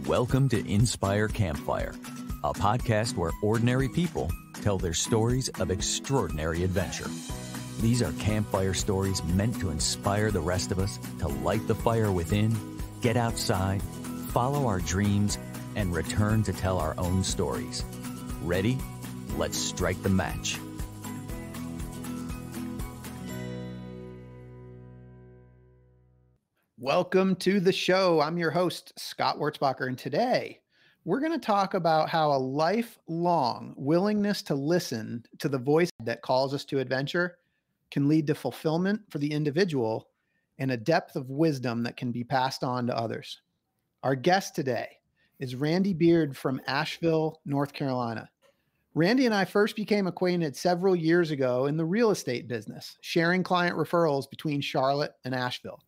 Welcome to Inspire Campfire, a podcast where ordinary people tell their stories of extraordinary adventure. These are campfire stories meant to inspire the rest of us to light the fire within, get outside, follow our dreams, and return to tell our own stories. Ready? Let's strike the match. Welcome to the show. I'm your host, Scott Wurzbacher, and today we're going to talk about how a lifelong willingness to listen to the voice that calls us to adventure can lead to fulfillment for the individual and a depth of wisdom that can be passed on to others. Our guest today is Randi Beard from Asheville, North Carolina. Randi and I first became acquainted several years ago in the real estate business, sharing client referrals between Charlotte and Asheville.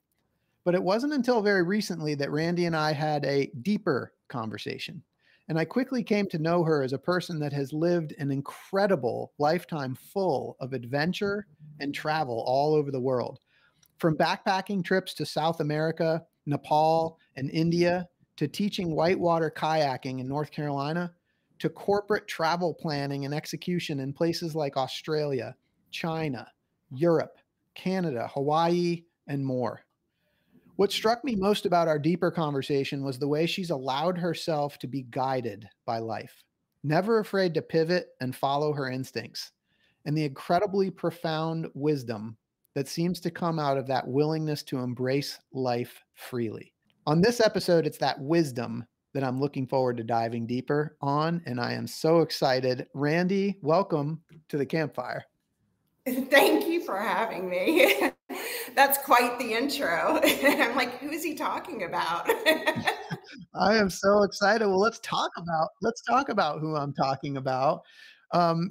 But it wasn't until very recently that Randi and I had a deeper conversation. And I quickly came to know her as a person that has lived an incredible lifetime full of adventure and travel all over the world. From backpacking trips to South America, Nepal, and India, to teaching whitewater kayaking in North Carolina, to corporate travel planning and execution in places like Australia, China, Europe, Canada, Hawaii, and more. What struck me most about our deeper conversation was the way she's allowed herself to be guided by life, never afraid to pivot and follow her instincts, and the incredibly profound wisdom that seems to come out of that willingness to embrace life freely. On this episode, it's that wisdom that I'm looking forward to diving deeper on, and I am so excited. Randi, welcome to the campfire. Thank you for having me. That's quite the intro. I'm like, who is he talking about? I am so excited. Well, let's talk about who I'm talking about.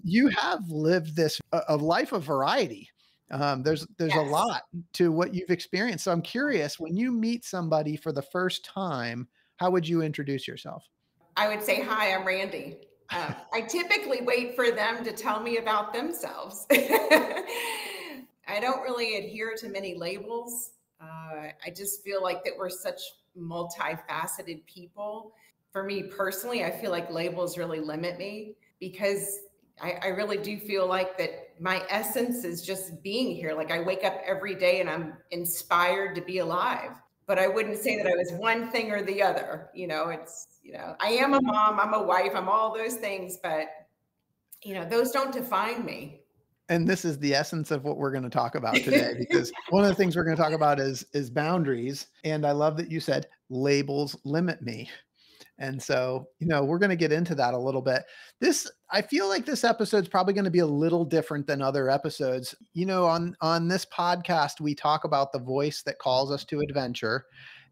You have lived a life of variety. There's Yes. a lot to what you've experienced. So I'm curious, when you meet somebody for the first time, how would you introduce yourself? I would say, hi, I'm Randi. I typically wait for them to tell me about themselves. I don't really adhere to many labels. I just feel like that we're such multifaceted people. For me personally, I feel like labels really limit me because I really do feel like that my essence is just being here. Like I wake up every day and I'm inspired to be alive. But I wouldn't say that I was one thing or the other. I am a mom, I'm a wife, I'm all those things, but those don't define me. And this is the essence of what we're going to talk about today, because one of the things we're going to talk about is boundaries. And I love that you said labels limit me. And so, we're going to get into that a little bit. I feel like this episode is probably going to be a little different than other episodes. On this podcast, we talk about the voice that calls us to adventure.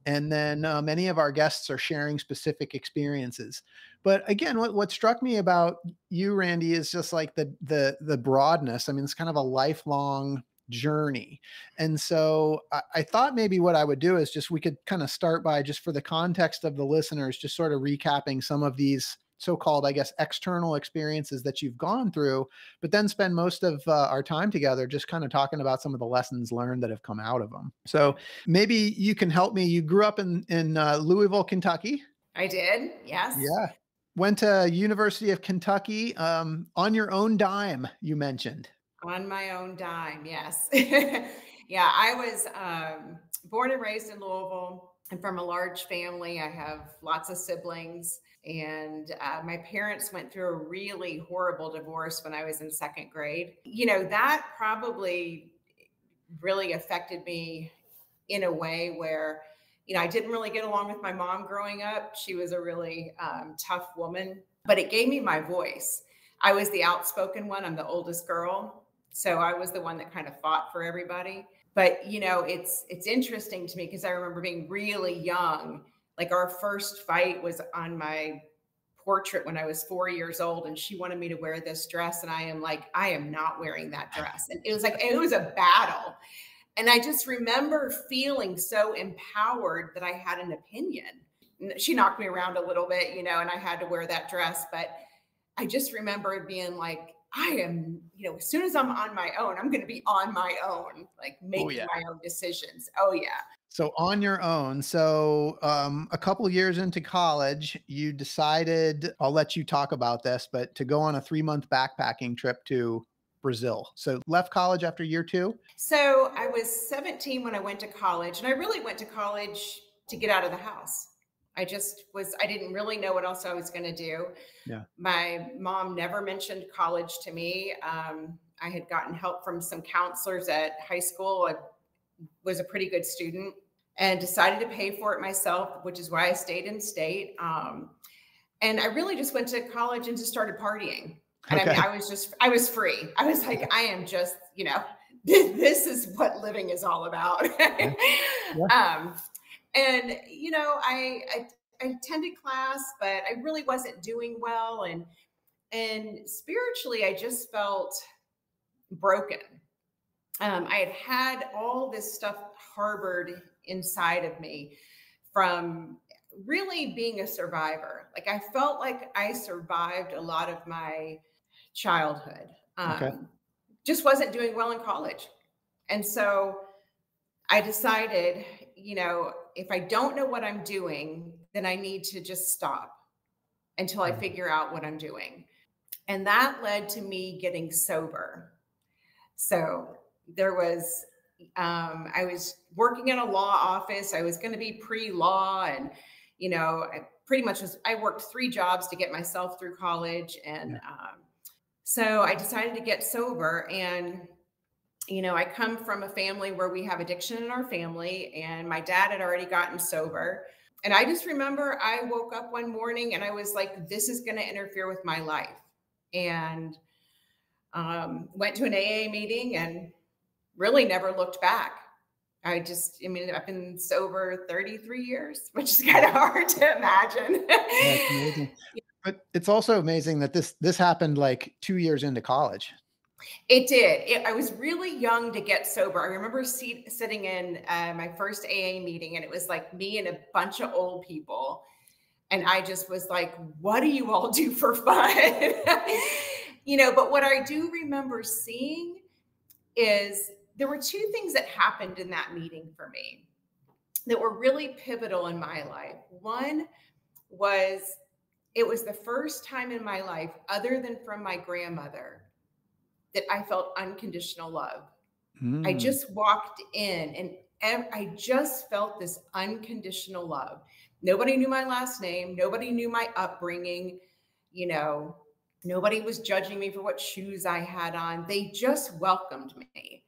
And then many of our guests are sharing specific experiences. But again, what struck me about you, Randi, is just like the broadness. I mean, it's kind of a lifelong journey. And so I thought maybe what I would do is we could kind of start by, just for the context of the listeners, just sort of recapping some of these so-called, I guess, external experiences that you've gone through, but then spend most of our time together just kind of talking about some of the lessons learned that have come out of them. So maybe you can help me. You grew up in Louisville, Kentucky. I did. Yes. Yeah. Went to University of Kentucky on your own dime, you mentioned. On my own dime, yes. Yeah, I was born and raised in Louisville. I'm from a large family. I have lots of siblings. And my parents went through a really horrible divorce when I was in second grade. That probably really affected me in a way where, I didn't really get along with my mom growing up. She was a really tough woman, but it gave me my voice. I was the outspoken one. I'm the oldest girl. So I was the one that kind of fought for everybody. But, it's interesting to me because I remember being really young. Like our first fight was on my portrait when I was 4 years old, and she wanted me to wear this dress. And I am like, I am not wearing that dress. And it was a battle. And I just remember feeling so empowered that I had an opinion. She knocked me around a little bit, and I had to wear that dress. But I just remember it being like, I am, as soon as I'm on my own, I'm going to be on my own, like making my own decisions. Oh, yeah. So on your own. So a couple years into college, you decided, I'll let you talk about this, but to go on a 3-month backpacking trip to Brazil. So left college after year 2? So I was 17 when I went to college, and I really went to college to get out of the house. I didn't really know what else I was going to do. Yeah. My mom never mentioned college to me. I had gotten help from some counselors at high school. I was a pretty good student and decided to pay for it myself, which is why I stayed in state. And I really just went to college and just started partying. And Okay. I mean, I was free. I was like, I am just, this is what living is all about. Yeah. Yeah. And, I attended class, but I really wasn't doing well. And spiritually, I just felt broken. I had all this stuff harbored inside of me from really being a survivor. Like I felt like I survived a lot of my childhood. Okay. Just wasn't doing well in college. And so I decided, if I don't know what I'm doing, then I need to just stop until I figure out what I'm doing. And that led to me getting sober. So there was, I was working in a law office. I was going to be pre-law, and, I worked 3 jobs to get myself through college. And so I decided to get sober. And, I come from a family where we have addiction in our family, and my dad had already gotten sober. And I just remember I woke up one morning and I was like, this is going to interfere with my life. And went to an AA meeting and really never looked back. I've been sober 33 years, which is kind of hard to imagine. That's amazing. But it's also amazing that this happened like 2 years into college. It did. I was really young to get sober. I remember sitting in my first AA meeting, and it was like me and a bunch of old people. And I just was like, what do you all do for fun? But what I do remember seeing is there were 2 things that happened in that meeting for me that were really pivotal in my life. One was, it was the first time in my life, other than from my grandmother, that I felt unconditional love. I just walked in and I just felt this unconditional love. Nobody knew my last name. Nobody knew my upbringing. Nobody was judging me for what shoes I had on. They just welcomed me.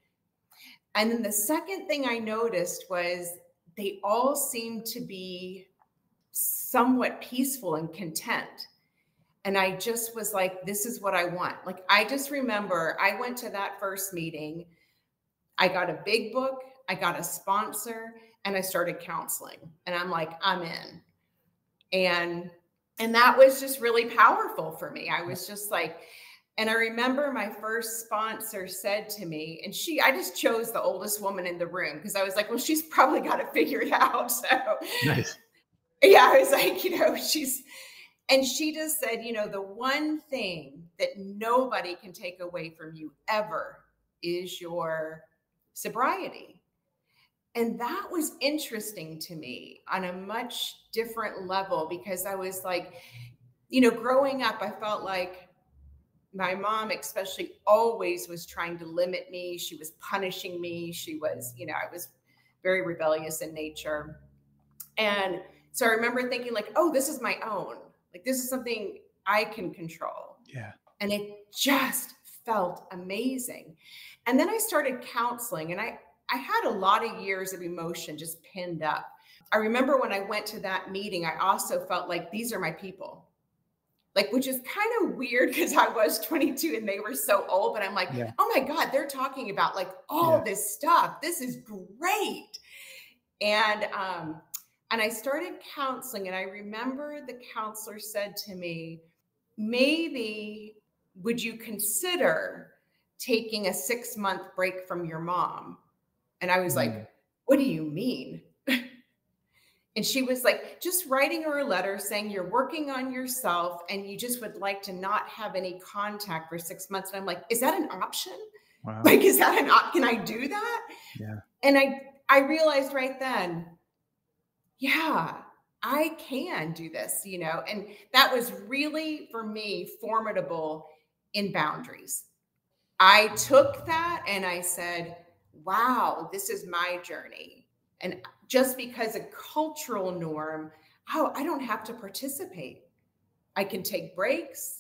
And then the second thing I noticed was they all seemed to be somewhat peaceful and content. And I just was like, this is what I want. Like, I just remember I went to that first meeting. I got a big book. I got a sponsor, and I started counseling. And I'm like, I'm in. And that was just really powerful for me. I was just like, and I remember my first sponsor said to me, and I just chose the oldest woman in the room because I was like, well, she's probably got it figured out. So Nice. Yeah, I was like, and she just said, the one thing that nobody can take away from you ever is your sobriety. And that was interesting to me on a much different level, because I was like, growing up, I felt like my mom especially always was trying to limit me. She was punishing me. She was, I was very rebellious in nature. And so I remember thinking like, oh, this is my own. Like, this is something I can control. Yeah. And it just felt amazing. And then I started counseling, and I had a lot of years of emotion just pinned up. I remember when I went to that meeting, I also felt like these are my people. Like, which is kind of weird because I was 22 and they were so old, but I'm like, oh my God, they're talking about like all this stuff. This is great. And I started counseling, and I remember the counselor said to me, maybe would you consider taking a 6-month break from your mom? And I was like, what do you mean? And she was like, just writing her a letter saying you're working on yourself and you just would like to not have any contact for 6 months. And I'm like, is that an option? Wow. Like, is that can I do that? Yeah. And I realized right then, yeah, I can do this, you know, and that was really for me formidable in boundaries. I took that and I said, wow, this is my journey. And just because a cultural norm, oh, I don't have to participate. I can take breaks.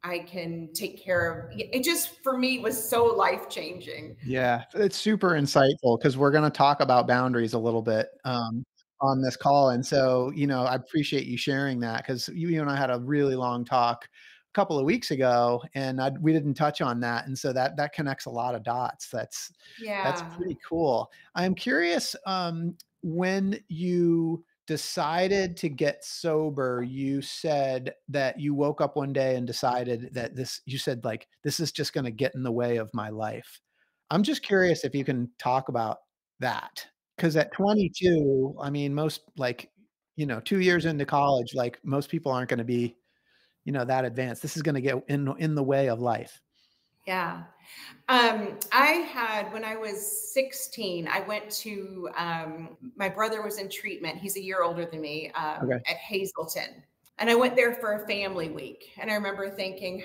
I can take care of it. Just for me was so life changing. Yeah, it's super insightful because we're going to talk about boundaries a little bit on this call. And so, I appreciate you sharing that because you and I had a really long talk a couple of weeks ago, and we didn't touch on that. And so that connects a lot of dots. That's Yeah. pretty cool. I'm curious, when you decided to get sober, you said that you woke up one day and decided that you said like, this is just going to get in the way of my life. I'm just curious if you can talk about that. Because at 22, I mean, most like, 2 years into college, like most people aren't going to be, that advanced. This is going to get in the way of life. Yeah. I had, when I was 16, I went to, my brother was in treatment. He's a year older than me, Okay. at Hazleton. And I went there for a family week. And I remember thinking,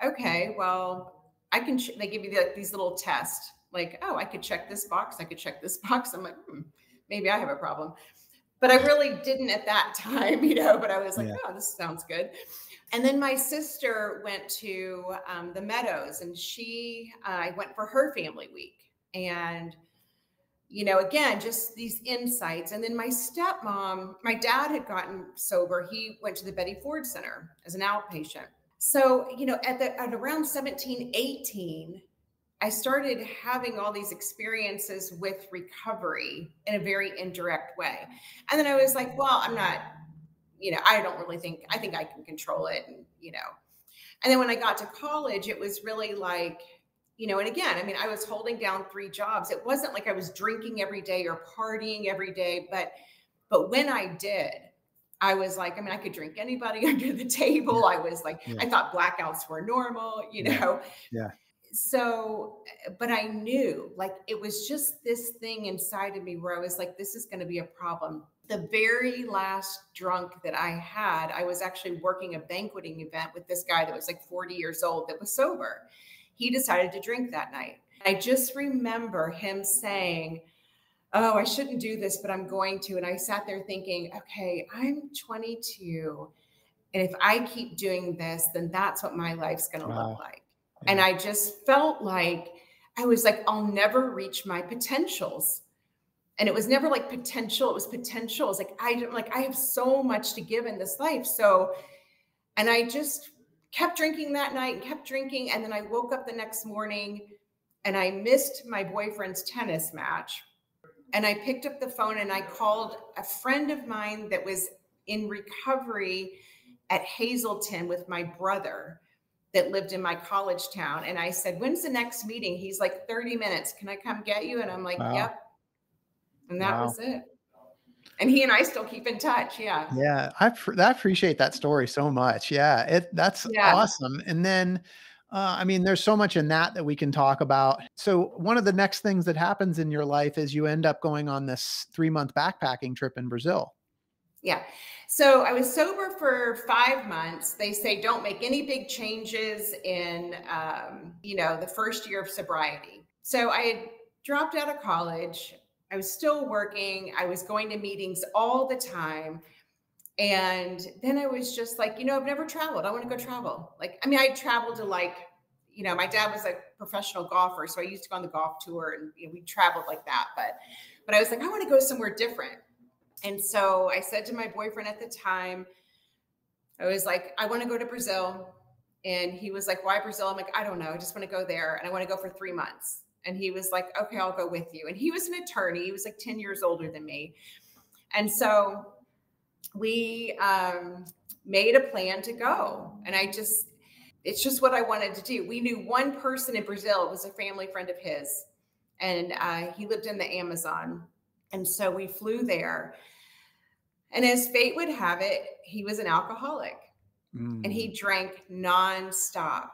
okay, well, they give you like these little tests, like, oh, I could check this box. I could check this box. I'm like, maybe I have a problem. But I really didn't at that time, but I was like, Yeah. oh, this sounds good. And then my sister went to the Meadows, and I went for her family week. And, again, just these insights. And then my stepmom, my dad had gotten sober. He went to the Betty Ford Center as an outpatient. So, at around 17, 18, I started having all these experiences with recovery in a very indirect way. And then I was like, well, I'm not, I think I can control it. And then when I got to college, it was really like, and again, I mean, I was holding down 3 jobs. It wasn't like I was drinking every day or partying every day, but when I did, I was like, I mean, I could drink anybody under the table. I was like, Yeah. I thought blackouts were normal, Yeah. So, but I knew like it was just this thing inside of me where I was like, this is going to be a problem. The very last drunk that I had, I was actually working a banqueting event with this guy that was like 40 years old that was sober. He decided to drink that night. I just remember him saying, oh, I shouldn't do this, but I'm going to. And I sat there thinking, okay, I'm 22. And if I keep doing this, then that's what my life's going to look like. Yeah. And I just felt like, I was like, I'll never reach my potentials. And it was never like potential. It was potential. It's like, I have so much to give in this life. So, and I just kept drinking that night and kept drinking. And then I woke up the next morning and I missed my boyfriend's tennis match. And I picked up the phone and I called a friend of mine that was in recovery at Hazleton with my brother that lived in my college town. And I said, when's the next meeting? He's like, 30 minutes. Can I come get you? And I'm like, Wow. yep. And that was it. And he and I still keep in touch. Yeah. Yeah. I appreciate that story so much. Yeah. That's awesome. And then, I mean, there's so much in that we can talk about. So one of the next things that happens in your life is you end up going on this 3-month backpacking trip in Brazil. Yeah. So I was sober for 5 months. They say don't make any big changes in, the first year of sobriety. So I had dropped out of college. I was still working. I was going to meetings all the time. And then I was just like, I've never traveled. I want to go travel. Like, I mean, I traveled to my dad was a professional golfer. So I used to go on the golf tour and we traveled like that. But I was like, I want to go somewhere different. And so I said to my boyfriend at the time, I was like, I want to go to Brazil. And he was like, why Brazil? I'm like, I don't know. I just want to go there. And I want to go for 3 months. And he was like, okay, I'll go with you. And he was an attorney. He was like 10 years older than me. And so we made a plan to go. And it's just what I wanted to do. We knew one person in Brazil. It was a family friend of his. And he lived in the Amazon. And so we flew there. And as fate would have it, he was an alcoholic and he drank nonstop.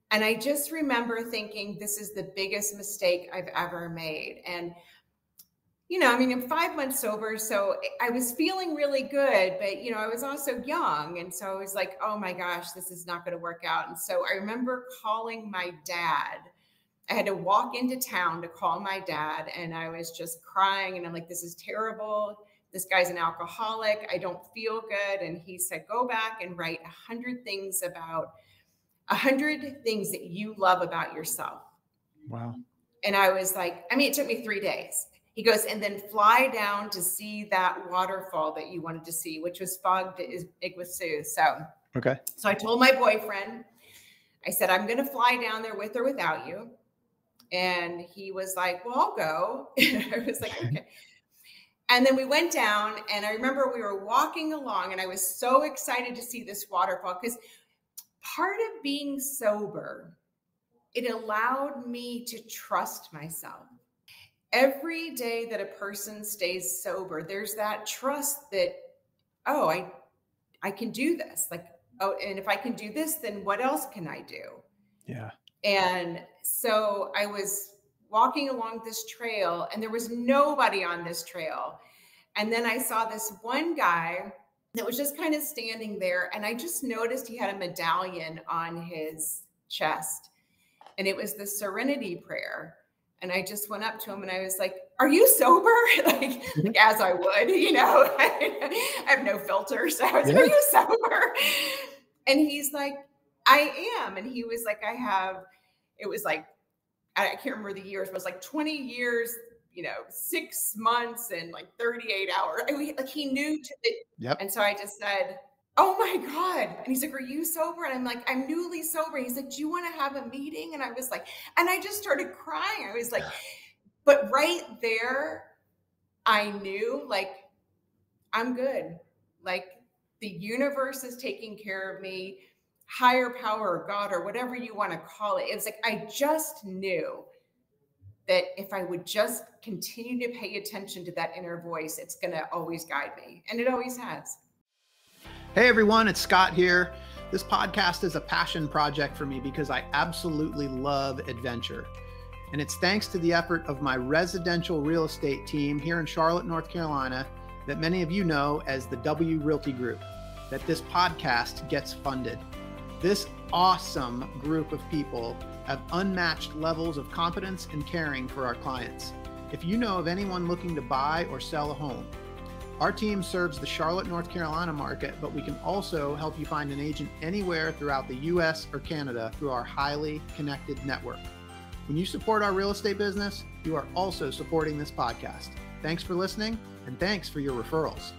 And I just remember thinking, this is the biggest mistake I've ever made. And I mean, I'm 5 months sober, so I was feeling really good, but, I was also young. And so I was like, oh my gosh, this is not going to work out. And so I remember calling my dad. I had to walk into town to call my dad, and I was just crying. And I'm like, this is terrible. This guy's an alcoholic. I don't feel good. And he said, go back and write 100 things that you love about yourself. Wow. And I was like, I mean, it took me 3 days. He goes, and then fly down to see that waterfall that you wanted to see, which was Fog de Iguazu. So I told my boyfriend, I said, I'm going to fly down there with or without you. And he was like, well, I'll go. I was like, okay. And then we went down, and I remember we were walking along, and I was so excited to see this waterfall, because part of being sober, it allowed me to trust myself. Every day that a person stays sober, there's that trust that, oh, I can do this. Like, oh, and if I can do this, then what else can I do? Yeah. And so I was walking along this trail, and there was nobody on this trail. And then I saw this one guy that was just kind of standing there. And I just noticed he had a medallion on his chest, and it was the Serenity Prayer. And I just went up to him and I was like, are you sober? like as I would, I have no filter. So I was like, are you sober? And he's like, I am. And he was like, it was like, I can't remember the years, but it was like 20 years, 6 months and like 38 hours. Like he knew. Yep. And so I just said, oh my God. And he's like, are you sober? And I'm like, I'm newly sober. He's like, do you want to have a meeting? And I was like, and I just started crying. I was like, but right there, I knew, like, I'm good. Like, the universe is taking care of me, higher power or God or whatever you want to call it. It was like, I just knew that if I would just continue to pay attention to that inner voice, it's going to always guide me. And it always has. Hey everyone, it's Scott here. This podcast is a passion project for me because I absolutely love adventure. And it's thanks to the effort of my residential real estate team here in Charlotte, North Carolina, that many of you know as the W Realty Group, that this podcast gets funded. This awesome group of people have unmatched levels of competence and caring for our clients. If you know of anyone looking to buy or sell a home, our team serves the Charlotte, North Carolina market, but we can also help you find an agent anywhere throughout the US or Canada through our highly connected network. When you support our real estate business, you are also supporting this podcast. Thanks for listening, and thanks for your referrals.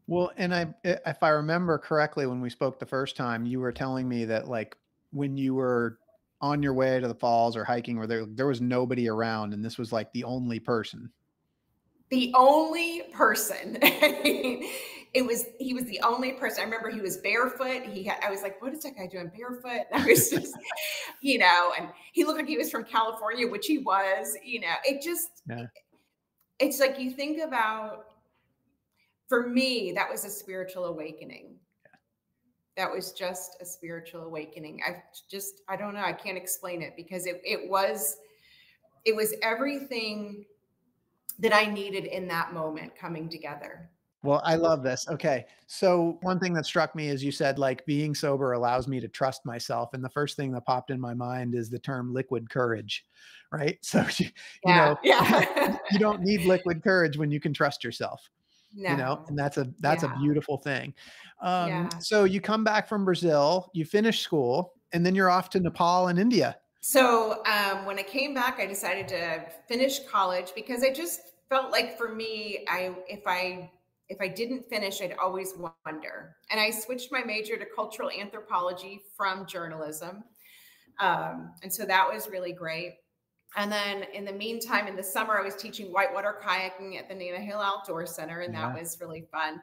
Well, and if I remember correctly, when we spoke the first time, you were telling me that like when you were on your way to the falls or hiking, where there was nobody around, and this was like the only person. The only person. He was the only person. I remember he was barefoot. I was like, what is that guy doing barefoot? And I was just, and he looked like he was from California, which he was, it's like, you think about, for me, that was a spiritual awakening. That was just a spiritual awakening. I don't know. I can't explain it, because it was everything that I needed in that moment coming together. Well, I love this. Okay. So one thing that struck me is you said like being sober allows me to trust myself. And the first thing that popped in my mind is the term liquid courage, right? So, you don't need liquid courage when you can trust yourself, and that's a beautiful thing. So you come back from Brazil, you finish school, and then you're off to Nepal and India. So when I came back, I decided to finish college, because I just felt like, for me, if I didn't finish, I'd always wonder. And I switched my major to cultural anthropology from journalism. And so that was really great. And then in the meantime, in the summer, I was teaching whitewater kayaking at the Nana Hill Outdoor Center, and that was really fun.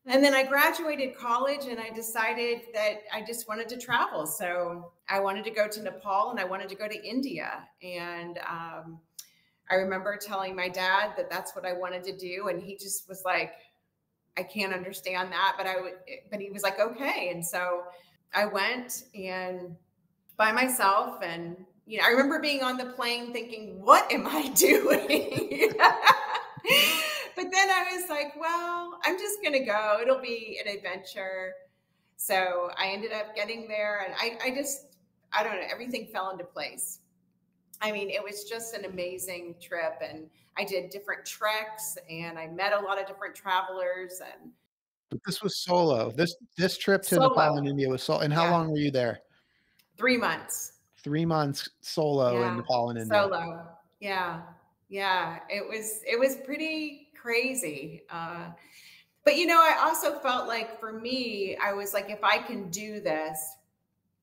And then I graduated college, and I decided that I just wanted to travel. So I wanted to go to Nepal, and I wanted to go to India. And I remember telling my dad that that's what I wanted to do. And he just was like, I can't understand that, but he was like, okay. And so I went, and by myself, and I remember being on the plane thinking, what am I doing? But then I was like, well, I'm just going to go. It'll be an adventure. So I ended up getting there, and I don't know, everything fell into place. I mean, it was just an amazing trip, and I did different treks, and I met a lot of different travelers, and But this was solo. This trip to Nepal and solo. India was solo. And how Yeah. long were you there? 3 months. 3 months solo in Yeah. Nepal and India. Solo. Yeah. Yeah. It was pretty crazy. But I also felt like for me, I was like, if I can do this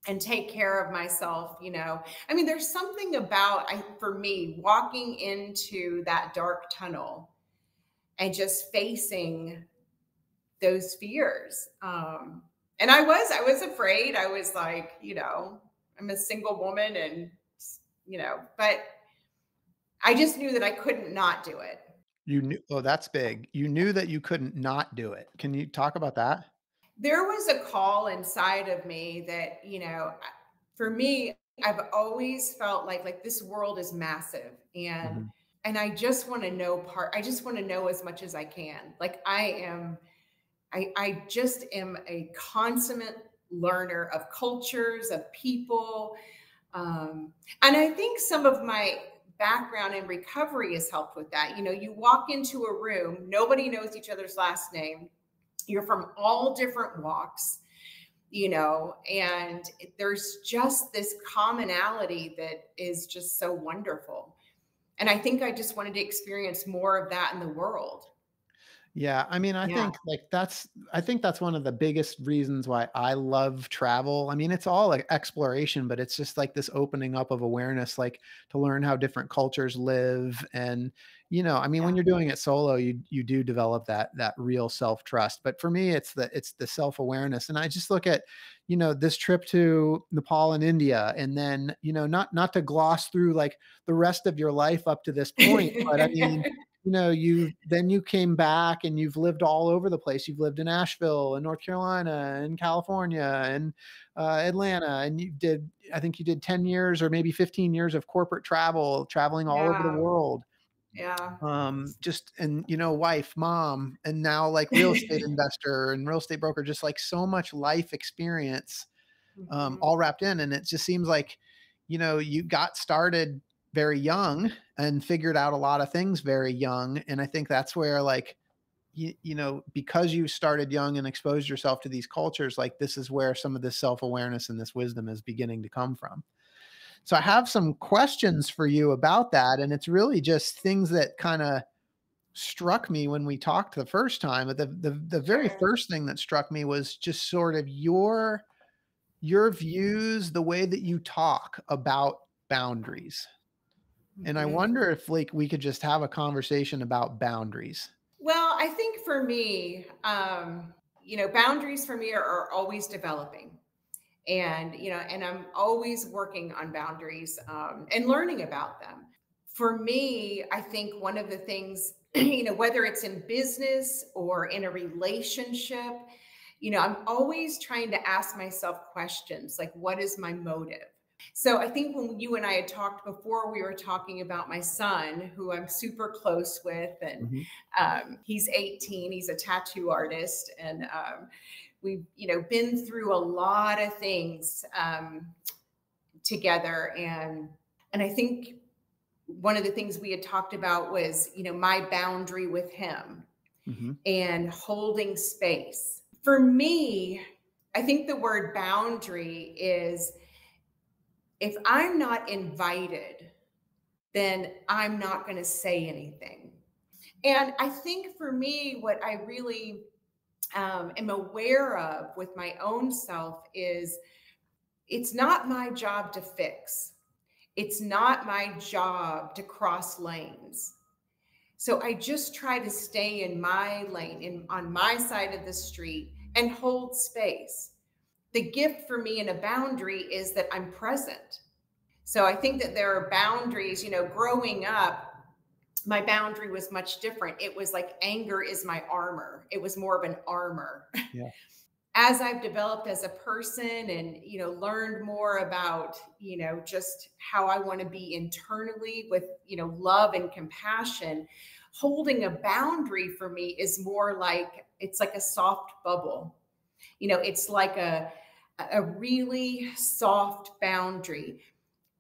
and take care of myself, I mean, there's something about, for me, walking into that dark tunnel and just facing those fears. And I was afraid. I was like, I'm a single woman, and, but I just knew that I couldn't not do it. You knew, oh, that's big. You knew that you couldn't not do it. Can you talk about that? There was a call inside of me that, for me, I've always felt like this world is massive, Mhm. and I just want to know I just want to know as much as I can. Like I just am a consummate learner of cultures, of people. And I think some of my background in recovery has helped with that. You walk into a room, nobody knows each other's last name. You're from all different walks, and there's just this commonality that is just so wonderful. And I think I just wanted to experience more of that in the world. Yeah, I mean, Yeah. I think that's one of the biggest reasons why I love travel. I mean, it's all like exploration, but it's just like this opening up of awareness, like to learn how different cultures live. And, I mean, when Yeah. you're doing it solo, you do develop that real self-trust. But for me, it's the self-awareness. And I just look at, this trip to Nepal and India, and then, not to gloss through like the rest of your life up to this point, but I mean, you came back and you've lived all over the place. You've lived in Asheville and North Carolina and California and Atlanta. And I think you did 10 years or maybe 15 years of corporate traveling all over the Yeah. world. Yeah. And wife, mom, and now like real estate investor and real estate broker, just like so much life experience, Mhm. all wrapped in. And it just seems like, you got started very young and figured out a lot of things very young. And I think that's where like, because you started young and exposed yourself to these cultures, like this is where some of this self-awareness and this wisdom is beginning to come from. So I have some questions for you about that. And it's really just things that kind of struck me when we talked the first time. But the very Sure. first thing that struck me was just sort of your views, the way that you talk about boundaries. And I Mhm. wonder if like we could just have a conversation about boundaries. Well, I think for me, boundaries for me are always developing. And I'm always working on boundaries, and learning about them. For me, I think one of the things, whether it's in business or in a relationship, I'm always trying to ask myself questions like, what is my motive? So I think when you and I had talked before, we were talking about my son, who I'm super close with, and Mhm. he's 18. He's a tattoo artist, and we've been through a lot of things together, and I think one of the things we had talked about was my boundary with him Mhm. and holding space. For me, I think the word boundary is, if I'm not invited, then I'm not going to say anything. And I think for me, what I really am aware of with my own self is, it's not my job to fix. It's not my job to cross lanes. So I just try to stay in my lane, on my side of the street, and hold space. The gift for me in a boundary is that I'm present. So I think that there are boundaries, growing up, my boundary was much different. It was like, anger is my armor. It was more of an armor. Yeah. as I've developed as a person and, learned more about, just how I want to be internally with, love and compassion, holding a boundary for me is more like, it's like a soft bubble. It's like a really soft boundary,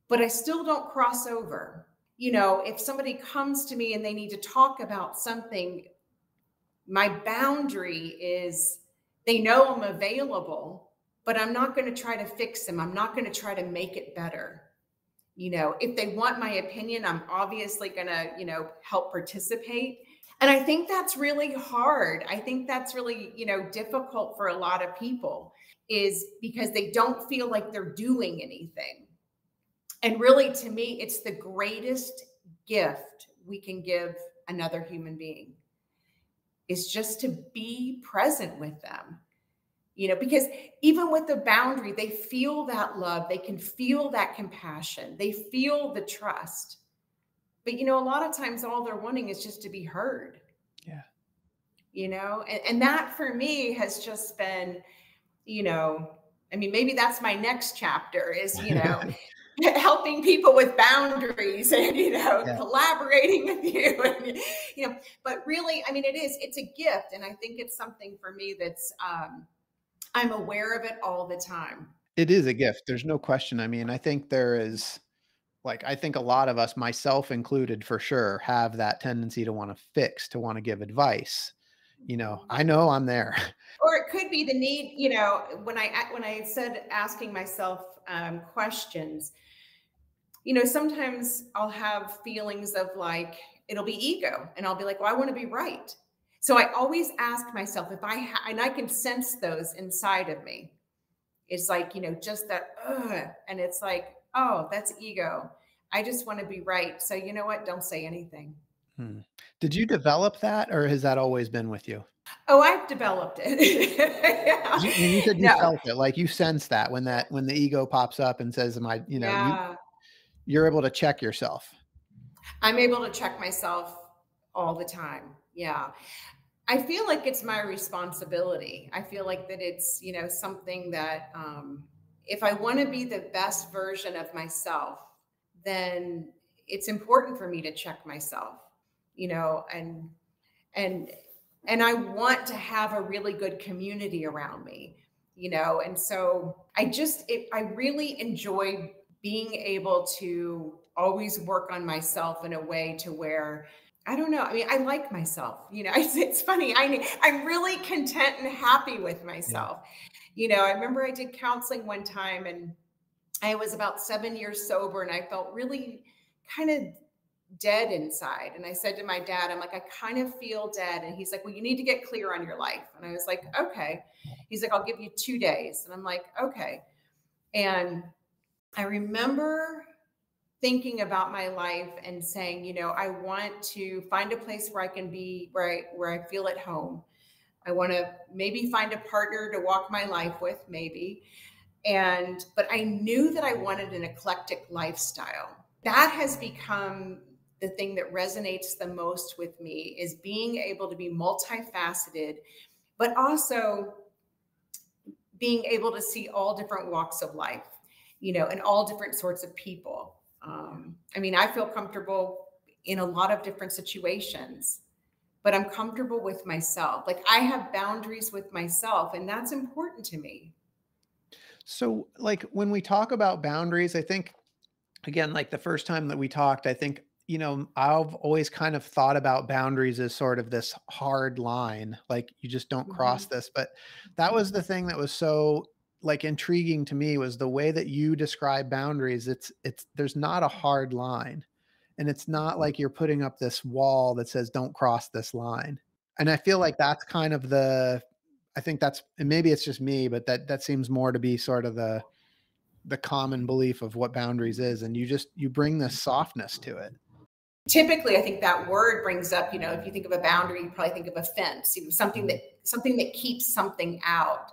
but I still don't cross over. If somebody comes to me and they need to talk about something, my boundary is they know I'm available, but I'm not going to try to fix them. I'm not going to try to make it better. If they want my opinion, I'm obviously going to, help participate. And I think that's really hard. I think that's really, difficult for a lot of people, is because they don't feel like they're doing anything. And really, to me, it's the greatest gift we can give another human being, is just to be present with them. Because even with the boundary, they feel that love, they can feel that compassion, they feel the trust. But, a lot of times all they're wanting is just to be heard. Yeah. And that for me has just been, maybe that's my next chapter is, helping people with boundaries and, collaborating with you. And, but really, it's a gift. And I think it's something for me that's, I'm aware of it all the time. It is a gift. There's no question. I think there is, I think a lot of us, myself included for sure, have that tendency to want to fix, to want to give advice. I know I'm there. Or it could be the need, when I said asking myself questions, sometimes I'll have feelings of like, it'll be ego, and I'll be like, well, I want to be right. So I always ask myself and I can sense those inside of me. It's like, just that, and it's like, oh, that's ego. I just want to be right. So you know what? Don't say anything. Did you develop that, or has that always been with you? Oh, I've developed it. Yeah. You said you felt it, like you sense that when the ego pops up and says, you're able to check yourself. I'm able to check myself all the time. Yeah. I feel like it's my responsibility. I feel like that it's, something that if I want to be the best version of myself, then it's important for me to check myself, and I want to have a really good community around me, and so I really enjoy being able to always work on myself in a way to where, I don't know. I like myself, it's funny. I'm really content and happy with myself. Yeah. I remember I did counseling one time and I was about 7 years sober and I felt really kind of dead inside. And I said to my dad, I'm like, I kind of feel dead. And he's like, well, you need to get clear on your life. And I was like, okay. He's like, I'll give you 2 days. And I'm like, okay. And I remember thinking about my life and saying, I want to find a place where I can be, where I feel at home. I want to maybe find a partner to walk my life with, maybe. But I knew that I wanted an eclectic lifestyle. That has become the thing that resonates the most with me, is being able to be multifaceted, but also being able to see all different walks of life, and all different sorts of people. I feel comfortable in a lot of different situations, but I'm comfortable with myself. Like, I have boundaries with myself, and that's important to me. So, when we talk about boundaries, I think, again, the first time that we talked, I think, I've always kind of thought about boundaries as sort of this hard line, like you just don't cross this. But that was the thing that was so intriguing to me, was the way that you describe boundaries. There's not a hard line, and it's not like you're putting up this wall that says don't cross this line. And I feel like that's kind of I think that's, and maybe it's just me, but that seems more to be sort of the common belief of what boundaries is. And you bring this softness to it. Typically, I think that word brings up, if you think of a boundary, you probably think of a fence, something that keeps something out.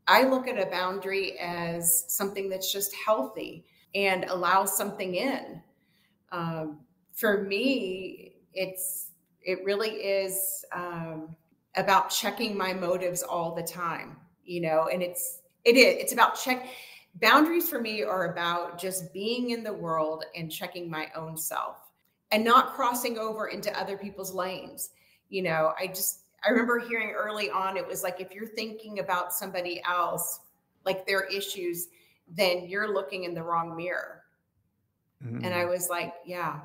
I look at a boundary as something that's just healthy and allows something in. For me, it really is about checking my motives all the time, and it's about boundaries for me are about just being in the world and checking my own self and not crossing over into other people's lanes. I remember hearing early on, it was like, if you're thinking about somebody else, like their issues, then you're looking in the wrong mirror. Mm-hmm. And I was like, yeah.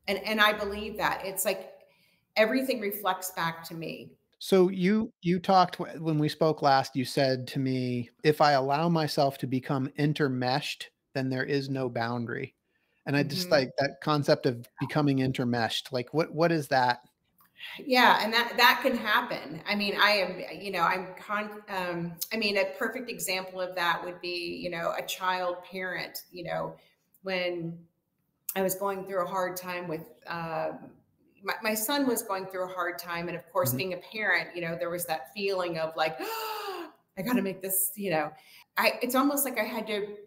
And I believe that it's like everything reflects back to me. So you talked when we spoke last, you said to me, if I allow myself to become intermeshed, then there is no boundary. And I just like that concept of becoming intermeshed. Like what is that? Yeah, and that can happen. I mean, a perfect example of that would be, a child parent, when I was going through a hard time with my son was going through a hard time. And of course, Mhm. being a parent, there was that feeling of like, I got to make this, it's almost like I had to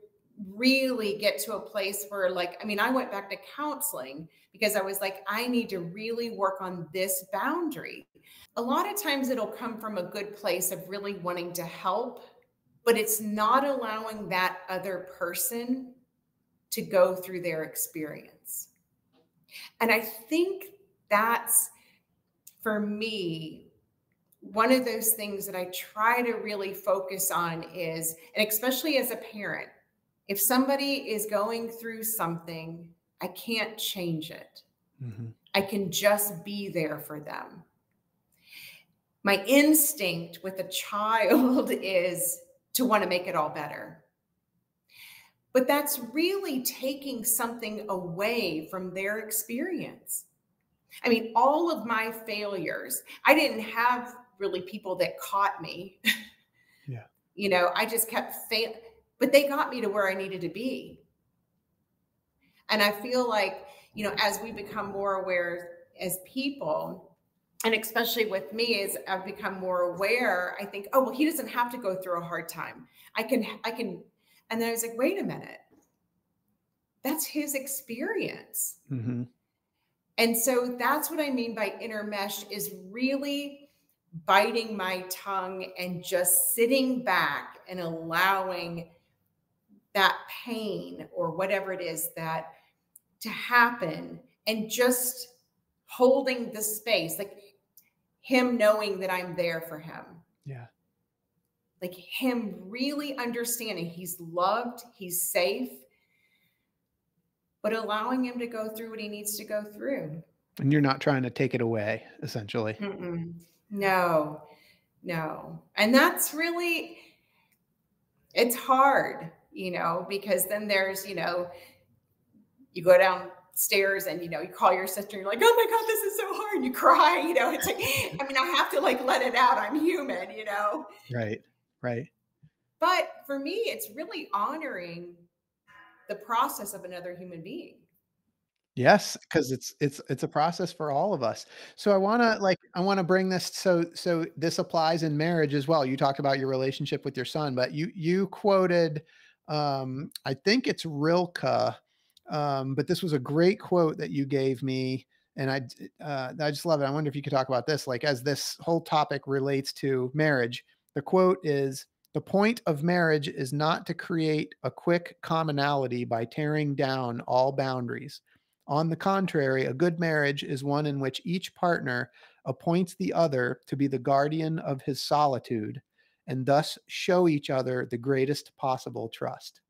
really get to a place where I went back to counseling because I was like, I need to really work on this boundary. A lot of times it'll come from a good place of really wanting to help, but it's not allowing that other person to go through their experience. And I think that's, for me, one of those things that I try to really focus on is, and especially as a parent, if somebody is going through something, I can't change it. Mm-hmm. I can just be there for them. My instinct with a child is to want to make it all better. But that's really taking something away from their experience. I mean, all of my failures, I didn't have really people that caught me. Yeah. I just kept failing, but they got me to where I needed to be. And I feel like, as we become more aware as people, and especially with me, as I've become more aware, I think, oh, well, he doesn't have to go through a hard time. I can, and then I was like, wait a minute, that's his experience. Mm-hmm. And so that's what I mean by intermesh, is really biting my tongue and just sitting back and allowing that pain or whatever it is that to happen, and just holding the space, like him knowing that I'm there for him. Yeah. Like him really understanding he's loved, he's safe, but allowing him to go through what he needs to go through. And you're not trying to take it away, essentially. Mm-mm. No. And that's really, it's hard, because then there's, you go downstairs and, you call your sister and you're like, oh my God, this is so hard. And you cry, it's like, I have to let it out. I'm human, Right. But for me, it's really honoring the process of another human being. Yes, because it's a process for all of us. So I wanna bring this, so this applies in marriage as well. You talked about your relationship with your son, but you quoted, I think it's Rilke, but this was a great quote that you gave me, and I just love it. I wonder if you could talk about this, like, as this whole topic relates to marriage. The quote is, "The point of marriage is not to create a quick commonality by tearing down all boundaries. On the contrary, a good marriage is one in which each partner appoints the other to be the guardian of his solitude and thus show each other the greatest possible trust."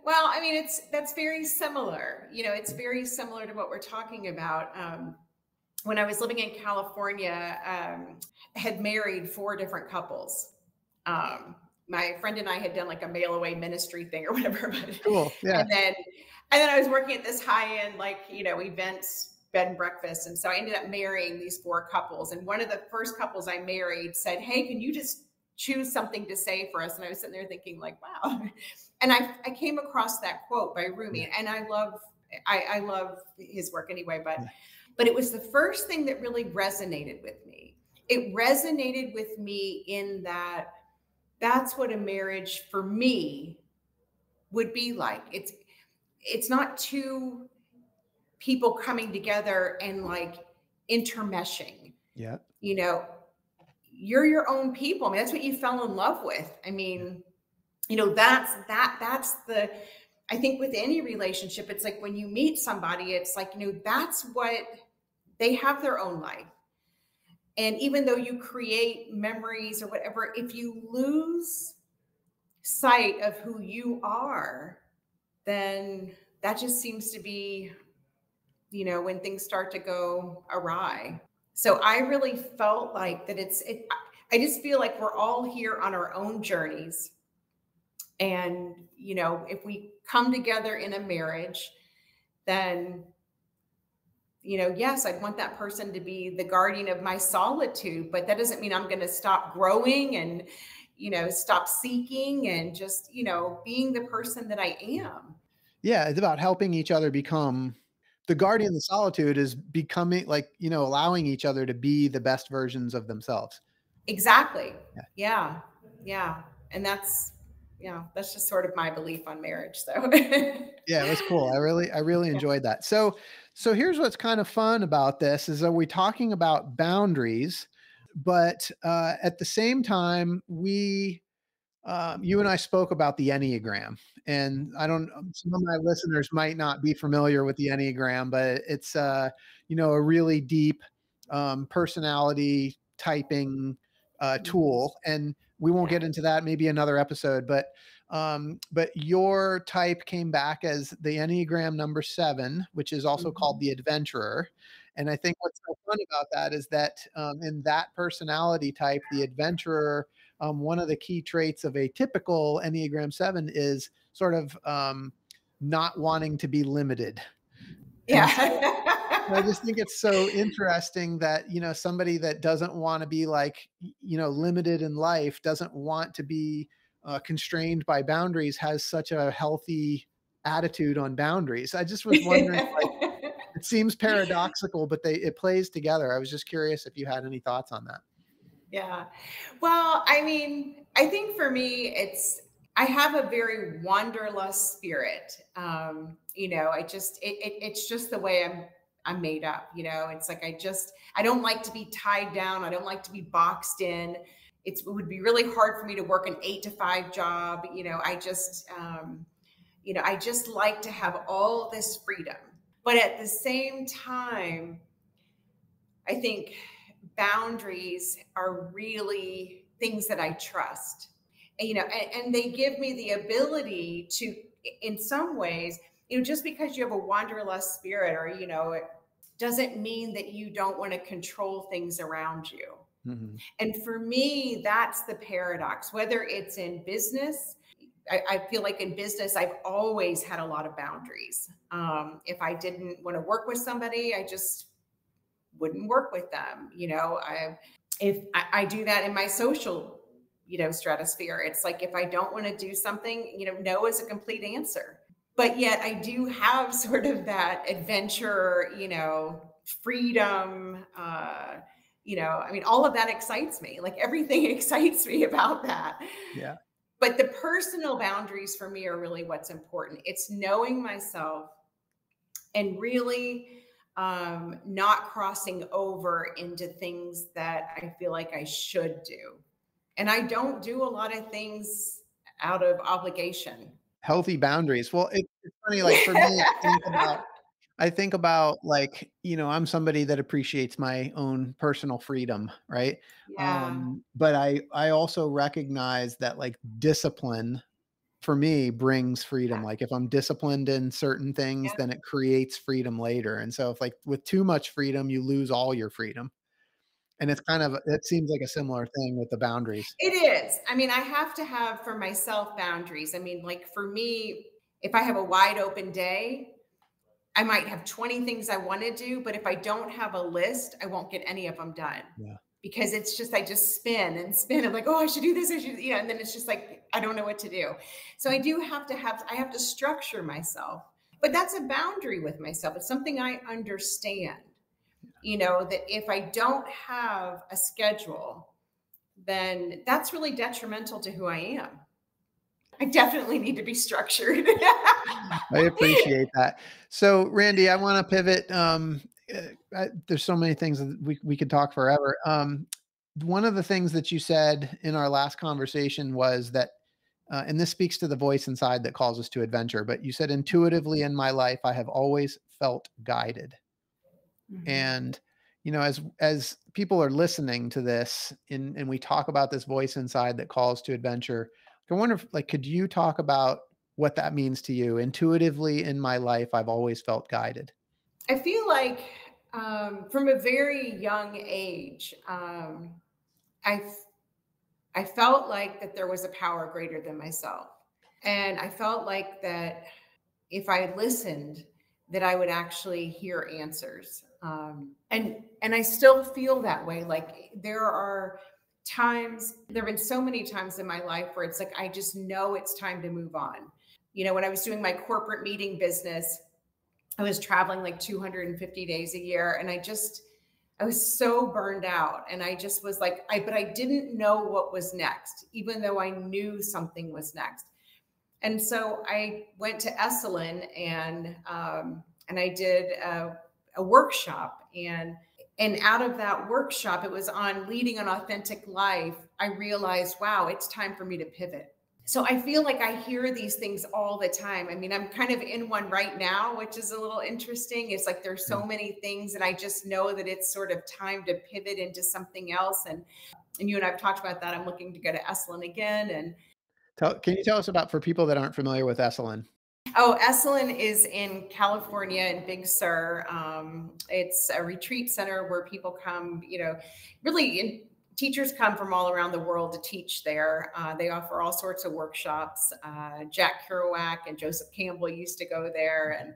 Well, that's very similar. It's very similar to what we're talking about. When I was living in California, had married 4 different couples. My friend and I had done like a mail away ministry thing or whatever. Cool. Yeah. And then I was working at this high end, events, bed and breakfast. And so I ended up marrying these 4 couples. And one of the first couples I married said, hey, can you just choose something to say for us? And I was sitting there thinking wow. And I came across that quote by Rumi, and I love his work anyway, but it was the first thing that really resonated with me. It resonated with me in that that's what a marriage for me would be like. It's not 2 people coming together and intermeshing. Yeah. You know, you're your own people. I mean, that's what you fell in love with. I mean, you know, that's the, I think with any relationship, it's like when you meet somebody, it's like, you know, that's what they have, their own life. And even though you create memories or whatever, if you lose sight of who you are, then that just seems to be, you know, when things start to go awry. So I really felt like that I just feel like we're all here on our own journeys. And, you know, if we come together in a marriage, then, you know, yes, I'd want that person to be the guardian of my solitude, but that doesn't mean I'm going to stop growing and, you know, stop seeking and just, you know, being the person that I am. Yeah. It's about helping each other become the guardian of solitude is becoming like, you know, allowing each other to be the best versions of themselves. Exactly. Yeah. Yeah. Yeah. And that's, yeah, that's just sort of my belief on marriage. So Yeah, it was cool. I really yeah. enjoyed that. So here's what's kind of fun about this is that we're talking about boundaries, but at the same time, you and I spoke about the Enneagram, and I don't. Some of my listeners might not be familiar with the Enneagram, but it's you know, a really deep personality typing Mhm. tool, and we won't Yeah. get into that. Maybe another episode, but your type came back as the Enneagram number 7, which is also called Mhm. the Adventurer. And I think what's so fun about that is that in that personality type, the adventurer, one of the key traits of a typical Enneagram 7 is sort of not wanting to be limited. And so I Yeah. just think it's so interesting that, you know, somebody that doesn't want to be like, you know, limited in life, doesn't want to be constrained by boundaries, has such a healthy attitude on boundaries. I just was wondering, like, it seems paradoxical, but it plays together. I was just curious if you had any thoughts on that. Yeah. Well, I mean, I think for me, I have a very wanderlust spirit. You know, it's just the way I'm made up. You know, it's like, I don't like to be tied down. I don't like to be boxed in. It would be really hard for me to work an 8 to 5 job. You know, I just like to have all this freedom. But at the same time, I think boundaries are really things that I trust. And, you know, and they give me the ability to, in some ways, you know, just because you have a wanderlust spirit, or, you know, it doesn't mean that you don't want to control things around you. Mhm. And for me, that's the paradox, whether it's in business. I feel like in business, I've always had a lot of boundaries. If I didn't want to work with somebody, I just wouldn't work with them. You know, I do that in my social, you know, stratosphere. It's like, if I don't want to do something, you know, no is a complete answer. But yet I do have sort of that adventure, you know, freedom, you know, I mean, all of that excites me. Like, everything excites me about that. Yeah. But the personal boundaries for me are really what's important. It's knowing myself and really not crossing over into things that I feel like I should do. And I don't do a lot of things out of obligation. Healthy boundaries. Well, it's funny, like for me, I think about like, you know, I'm somebody that appreciates my own personal freedom, right? Yeah. But I also recognize that like discipline for me brings freedom. Yeah. Like if I'm disciplined in certain things, Yeah. then it creates freedom later. And so if like with too much freedom, you lose all your freedom. And it's kind of it seems like a similar thing with the boundaries. It is. I mean, I have to have for myself boundaries. I mean, like for me, if I have a wide open day, I might have 20 things I want to do, but if I don't have a list, I won't get any of them done, Yeah. because it's just, I just spin and spin. I'm like, oh, I should do this. I should, you know, and then it's just like, I don't know what to do. So I have to structure myself, but that's a boundary with myself. It's something I understand, you know, that if I don't have a schedule, then that's really detrimental to who I am. I definitely need to be structured. I appreciate that. So, Randy, I want to pivot there's so many things that we could talk forever. One of the things that you said in our last conversation was that, and this speaks to the voice inside that calls us to adventure, but you said, intuitively in my life, I have always felt guided. Mhm. And, as people are listening to this and we talk about this voice inside that calls to adventure, I wonder if, like, could you talk about what that means to you? Intuitively in my life, I've always felt guided. I feel like from a very young age, I I felt like that there was a power greater than myself. And I felt like that if I listened, that I would actually hear answers. And I still feel that way. Like there are times, there have been so many times in my life where it's like I just know it's time to move on. When I was doing my corporate meeting business, I was traveling like 250 days a year, and I was so burned out, and I just was like, but I didn't know what was next, even though I knew something was next. And so I went to Esalen, and I did a workshop, and out of that workshop, it was on leading an authentic life. I realized, wow, it's time for me to pivot. So I feel like I hear these things all the time. I mean, I'm kind of in one right now, which is a little interesting. It's like there's so many things, and I just know that it's sort of time to pivot into something else. And you and I've talked about that. I'm looking to go to Esalen again. And Can you tell us about, for people that aren't familiar with Esalen? oh, Esalen is in California in Big Sur. It's a retreat center where people come, teachers come from all around the world to teach there. They offer all sorts of workshops. Jack Kerouac and Joseph Campbell used to go there. And,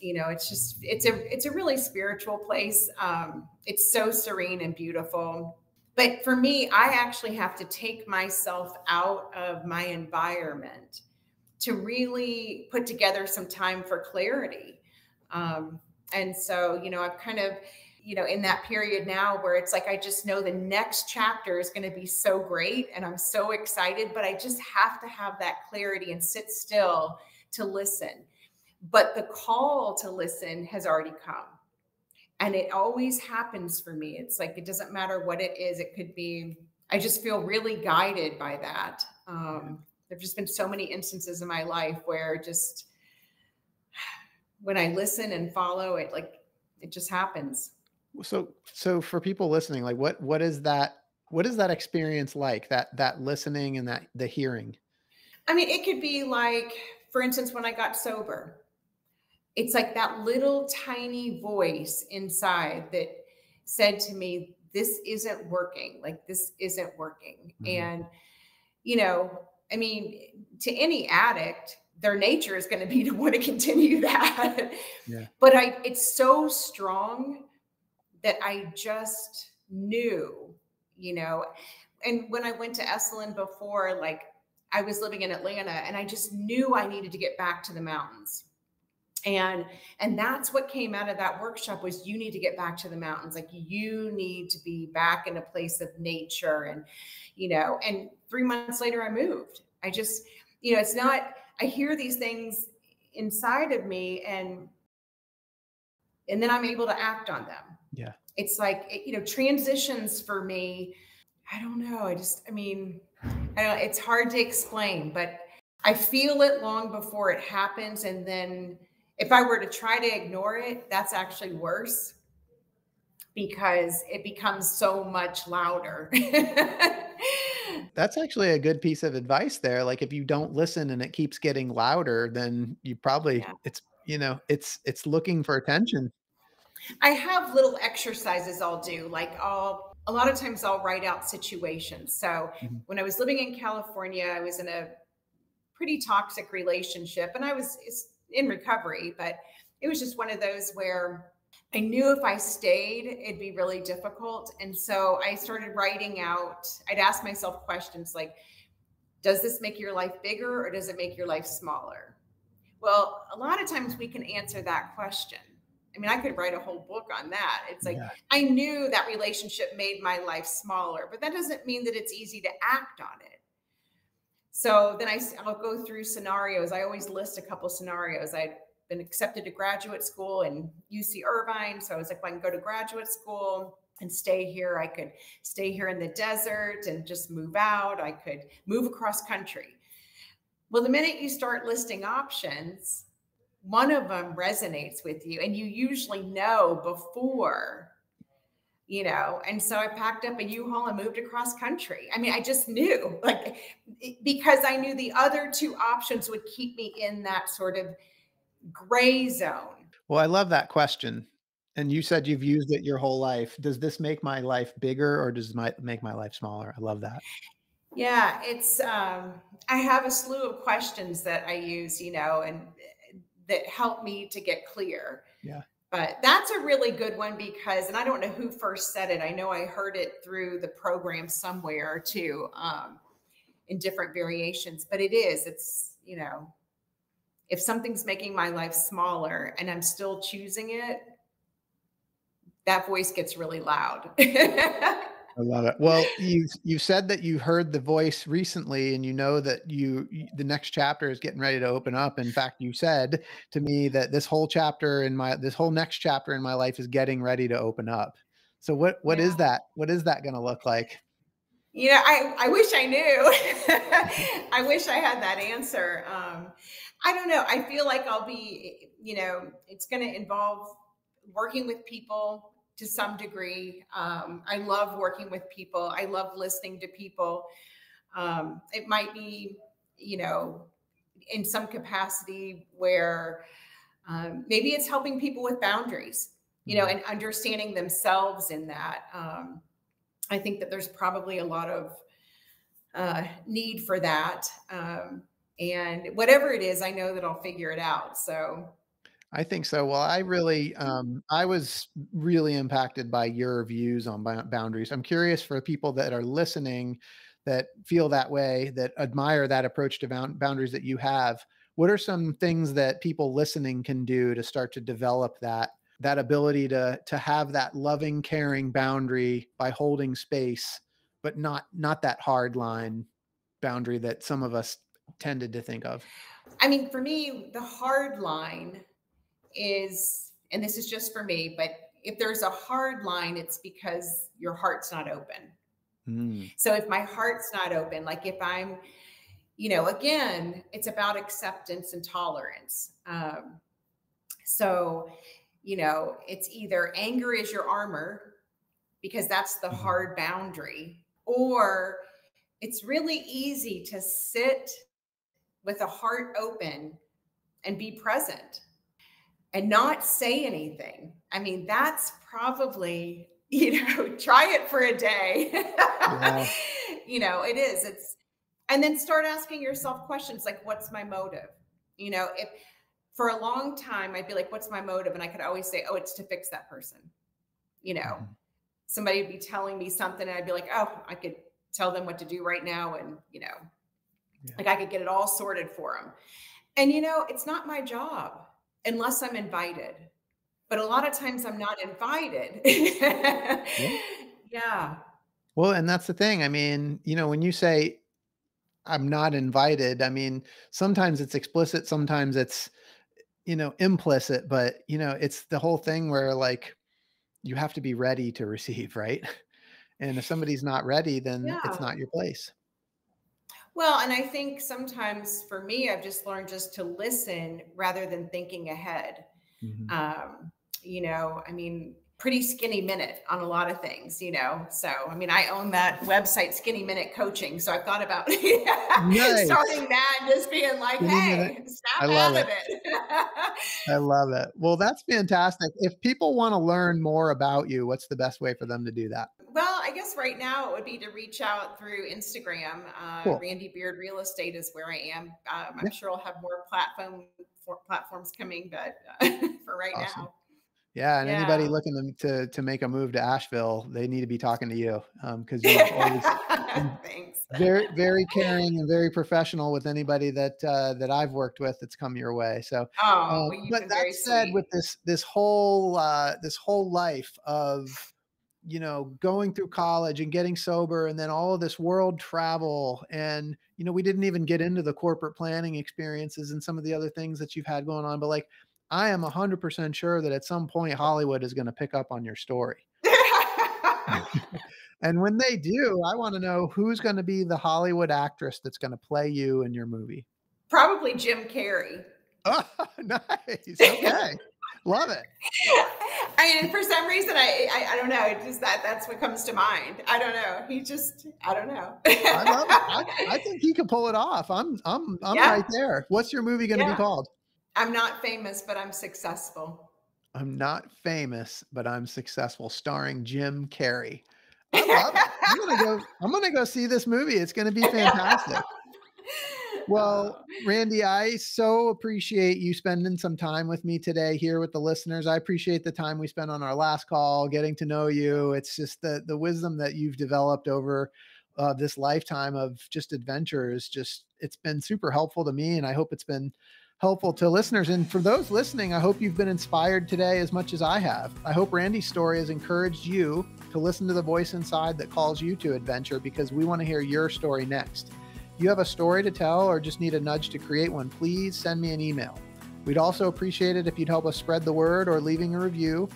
it's a really spiritual place. It's so serene and beautiful. But for me, I actually have to take myself out of my environment to really put together some time for clarity. And so, I've kind of, in that period now where it's like, I just know the next chapter is going to be so great and I'm so excited, but I just have to have that clarity and sit still to listen. But the call to listen has already come. And it always happens for me. It's like, it doesn't matter what it is. It could be, I just feel really guided by that. There've just been so many instances in my life where just when I listen and follow it, like it just happens. So for people listening, like what is that experience like, that listening and that the hearing? I mean, it could be like, for instance, when I got sober, it's like that little tiny voice inside that said to me, this isn't working. Like this isn't working. Mm-hmm. And, I mean, to any addict, their nature is going to be to want to continue that. Yeah. But it's so strong that I just knew, and when I went to Esalen before, like I was living in Atlanta, and I just knew I needed to get back to the mountains. And that's what came out of that workshop was you need to get back to the mountains. Like you need to be back in a place of nature. And, and 3 months later I moved. I just, it's not, I hear these things inside of me and then I'm able to act on them. Yeah. It's like, transitions for me. I don't know. It's hard to explain, but I feel it long before it happens. And then if I were to try to ignore it, that's actually worse because it becomes so much louder. That's actually a good piece of advice there. Like if you don't listen and it keeps getting louder, then you probably, Yeah. it's looking for attention. I have little exercises I'll do. Like a lot of times I'll write out situations. So when I was living in California, I was in a pretty toxic relationship and I was in recovery, but it was just one of those where I knew if I stayed, it'd be really difficult. And so I started writing out, I'd ask myself questions like, does this make your life bigger or does it make your life smaller? Well, a lot of times we can answer that question. I mean, I could write a whole book on that. It's like, I knew that relationship made my life smaller, but that doesn't mean that it's easy to act on it. So then I'll go through scenarios. I always list a couple scenarios that been accepted to graduate school in UC Irvine. So I was like, well, I can go to graduate school and stay here. I could stay here in the desert and just move out. I could move across country. Well, the minute you start listing options, one of them resonates with you, and you usually know before, and so I packed up a U-Haul and moved across country. I mean, I just knew, like, because I knew the other two options would keep me in that sort of gray zone. Well, I love that question. And you said you've used it your whole life. Does this make my life bigger, or does it make my life smaller? I love that. Yeah, it's, I have a slew of questions that I use, and that help me to get clear. Yeah. But that's a really good one because, and I don't know who first said it. I know I heard it through the program somewhere too, in different variations, but it's, if something's making my life smaller and I'm still choosing it, that voice gets really loud. I love it. Well, you said that you heard the voice recently, and you know that the next chapter is getting ready to open up. In fact, you said to me that this whole next chapter in my life is getting ready to open up. So what is that? What is that going to look like? I wish I knew. I wish I had that answer. I don't know. I feel like I'll be, it's going to involve working with people to some degree. I love working with people. I love listening to people. It might be, in some capacity where maybe it's helping people with boundaries, and understanding themselves in that. I think that there's probably a lot of need for that. And whatever it is, I know that I'll figure it out. So I think so. Well, I was really impacted by your views on boundaries. I'm curious for people that are listening that feel that way, that admire that approach to boundaries that you have. What are some things that people listening can do to start to develop that ability to have that loving, caring boundary by holding space, but not that hard line boundary that some of us tended to think of? I mean, for me, the hard line is, and this is just for me, but if there's a hard line, it's because your heart's not open. So if my heart's not open, like if I'm, again, it's about acceptance and tolerance. So, it's either anger is your armor, because that's the hard boundary, or it's really easy to sit with a heart open and be present and not say anything. I mean, that's probably, try it for a day. Yeah. It is. And then start asking yourself questions like, what's my motive? If for a long time, I'd be like, what's my motive? And I could always say, oh, it's to fix that person. Somebody would be telling me something and I'd be like, oh, I could tell them what to do right now. And, like I could get it all sorted for them. And, it's not my job unless I'm invited. But a lot of times I'm not invited. Yeah. Well, and that's the thing. I mean, when you say I'm not invited, I mean, sometimes it's explicit, sometimes it's, implicit, but, it's the whole thing where like you have to be ready to receive, right? And if somebody's not ready, then it's not your place. Well, and I think sometimes for me, I've just learned just to listen rather than thinking ahead. I mean, pretty skinny minute on a lot of things, so, I mean, I own that website, Skinny Minute Coaching. So I thought about starting that and just being like, hey, snap out of it. I love it. Well, that's fantastic. If people want to learn more about you, what's the best way for them to do that? Well, I guess right now it would be to reach out through Instagram. Cool. Randi Beard Real Estate is where I am. I'm sure I'll have more platforms coming, but for right now. Yeah. And anybody looking to make a move to Asheville, they need to be talking to you. Cause you're always very, very caring and very professional with anybody that I've worked with that's come your way. So, but that said, with this whole life of, going through college and getting sober, and then all of this world travel, and, we didn't even get into the corporate planning experiences and some of the other things that you've had going on, but like, I am 100% sure that at some point Hollywood is going to pick up on your story. And when they do, I want to know who's going to be the Hollywood actress that's going to play you in your movie. Probably Jim Carrey. Oh, nice. Okay. Love it. I mean, for some reason, I don't know. It just that's what comes to mind. I don't know. I don't know. I love it. I think he could pull it off. I'm right there. What's your movie going to be called? I'm not famous, but I'm successful. I'm not famous, but I'm successful, starring Jim Carrey. I love it. I'm gonna go see this movie. It's gonna be fantastic. Well, Randi, I so appreciate you spending some time with me today here with the listeners. I appreciate the time we spent on our last call, getting to know you. It's just the wisdom that you've developed over this lifetime of just adventure is just, it's been super helpful to me. And I hope it's been helpful to listeners. And for those listening, I hope you've been inspired today as much as I have. I hope Randi's story has encouraged you to listen to the voice inside that calls you to adventure, because we want to hear your story next. If you have a story to tell or just need a nudge to create one, please send me an email. We'd also appreciate it if you'd help us spread the word or leaving a review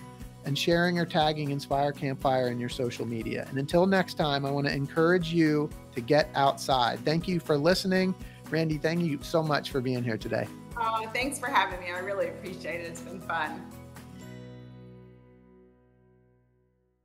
and sharing or tagging Inspire Campfire in your social media. And until next time, I want to encourage you to get outside. Thank you for listening. Randi, thank you so much for being here today. Oh, thanks for having me. I really appreciate it. It's been fun.